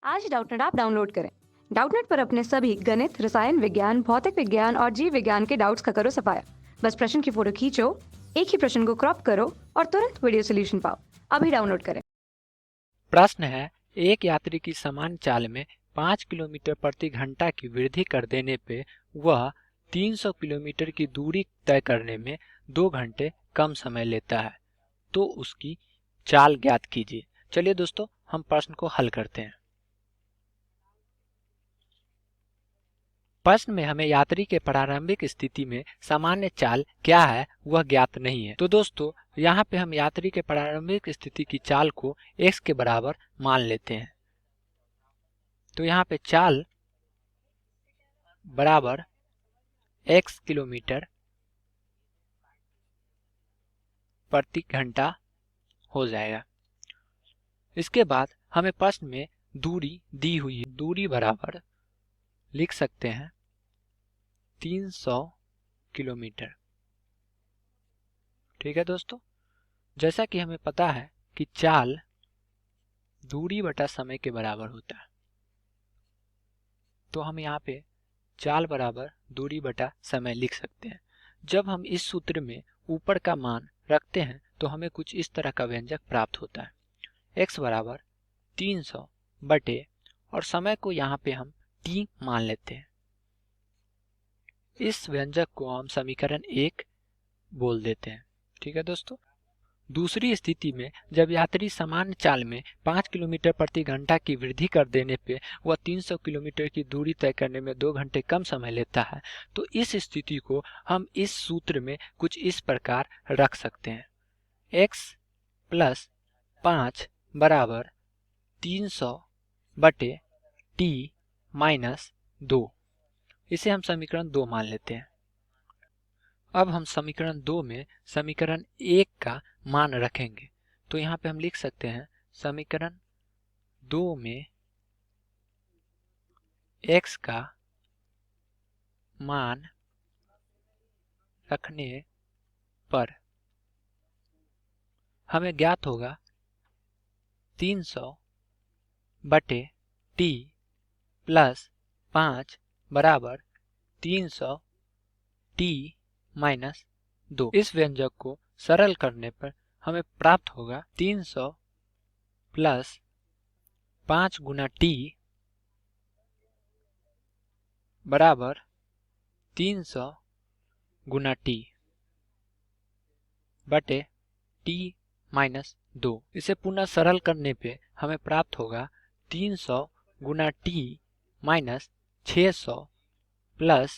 आज Doubtnut app download करें। Doubtnut पर अपने सभी गणित, रसायन विज्ञान, भौतिक विज्ञान और जीव विज्ञान के डाउट्स का करो सफाया। बस प्रश्न की फोटो खींचो, एक ही प्रश्न को क्रॉप करो और तुरंत वीडियो सोल्यूशन पाओ। अभी डाउनलोड करें। प्रश्न है, एक यात्री की समान चाल में 5 किलोमीटर प्रति घंटा की वृद्धि कर देने पे वह 300 किलोमीटर की दूरी तय करने में 2 घंटे कम समय लेता है, तो उसकी चाल ज्ञात कीजिए। चलिए दोस्तों, हम प्रश्न को हल करते हैं। प्रश्न में हमें यात्री के प्रारंभिक स्थिति में सामान्य चाल क्या है वह ज्ञात नहीं है। तो दोस्तों, यहाँ पे हम यात्री के प्रारंभिक स्थिति की चाल को x के बराबर मान लेते हैं। तो यहाँ पे चाल बराबर x किलोमीटर प्रति घंटा हो जाएगा। इसके बाद हमें प्रश्न में दूरी दी हुई है, दूरी बराबर लिख सकते हैं 300 किलोमीटर। ठीक है दोस्तों, जैसा कि हमें पता है कि चाल दूरी बटा समय के बराबर होता है, तो हम यहाँ पे चाल बराबर दूरी बटा समय लिख सकते हैं। जब हम इस सूत्र में ऊपर का मान रखते हैं तो हमें कुछ इस तरह का व्यंजक प्राप्त होता है। x बराबर 300 बटे और समय को यहाँ पे हम t मान लेते हैं। इस व्यंजक को हम समीकरण 1 बोल देते हैं। ठीक है दोस्तों, दूसरी स्थिति में जब यात्री सामान्य चाल में 5 किलोमीटर प्रति घंटा की वृद्धि कर देने पे वह 300 किलोमीटर की दूरी तय करने में 2 घंटे कम समय लेता है, तो इस स्थिति को हम इस सूत्र में कुछ इस प्रकार रख सकते हैं। x प्लस 5 बराबर 300 बटे t माइनस 2। इसे हम समीकरण 2 मान लेते हैं। अब हम समीकरण 2 में समीकरण 1 का मान रखेंगे, तो यहाँ पे हम लिख सकते हैं समीकरण 2 में x का मान रखने पर हमें ज्ञात होगा 300 बटे t प्लस 5 बराबर 300 t माइनस 2। इस व्यंजक को सरल करने पर हमें प्राप्त होगा 300 प्लस 5 गुना t बराबर 300 गुना t बटे t माइनस 2। इसे पुनः सरल करने पे हमें प्राप्त होगा 300 गुना t माइनस 600 प्लस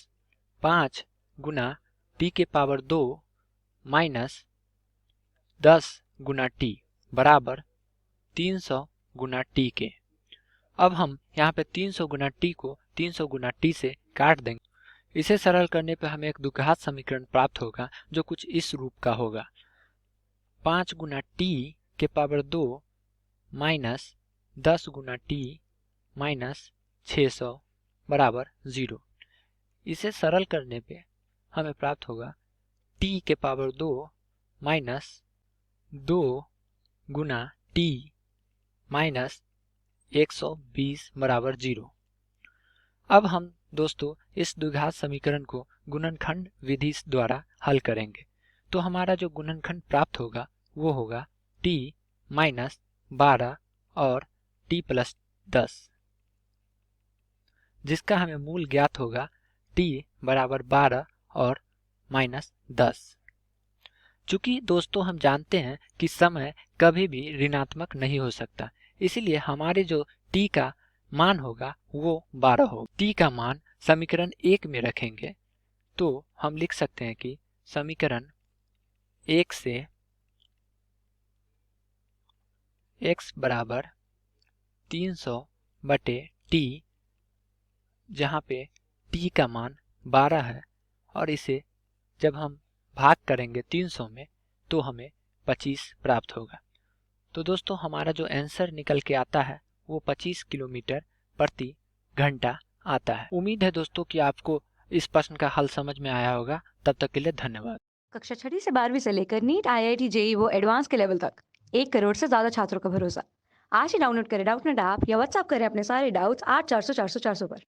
5 गुना t के पावर 2 माइनस 10 गुना t बराबर 300 गुना t के। अब हम यहाँ पे 300 गुना t को 300 गुना t से काट देंगे। इसे सरल करने पे हमें एक द्विघात समीकरण प्राप्त होगा जो कुछ इस रूप का होगा। 5 गुना t के पावर 2 माइनस 10 गुना t माइनस 600 बराबर 0। इसे सरल करने पे हमें प्राप्त होगा t के पावर 2 माइनस 2 गुना t माइनस 120 बराबर 0। अब हम दोस्तों इस द्विघात समीकरण को गुणनखंड विधि द्वारा हल करेंगे, तो हमारा जो गुणनखंड प्राप्त होगा वो होगा t माइनस 12 और t प्लस 10, जिसका हमें मूल ज्ञात होगा t बराबर 12 और माइनस 10। चूंकि दोस्तों हम जानते हैं कि समय कभी भी ऋणात्मक नहीं हो सकता, इसलिए हमारे जो t का मान होगा वो 12 होगा। t का मान समीकरण 1 में रखेंगे तो हम लिख सकते हैं कि समीकरण 1 से x बराबर 300 बटे t, जहाँ पे t का मान 12 है, और इसे जब हम भाग करेंगे 300 में तो हमें 25 प्राप्त होगा। तो दोस्तों हमारा जो आंसर निकल के आता है वो 25 किलोमीटर प्रति घंटा आता है। उम्मीद है दोस्तों कि आपको इस प्रश्न का हल समझ में आया होगा। तब तक के लिए धन्यवाद। कक्षा 6वीं से 12वीं से लेकर नीट, IIT, JEE वो एडवांस के लेवल तक 1 करोड़ से ज्यादा छात्रों का भरोसा। आज ही डाउनलोड करें डाउटनेट ऐप या व्हाट्सएप करें अपने सारे डाउट्स 8400 400 400 पर।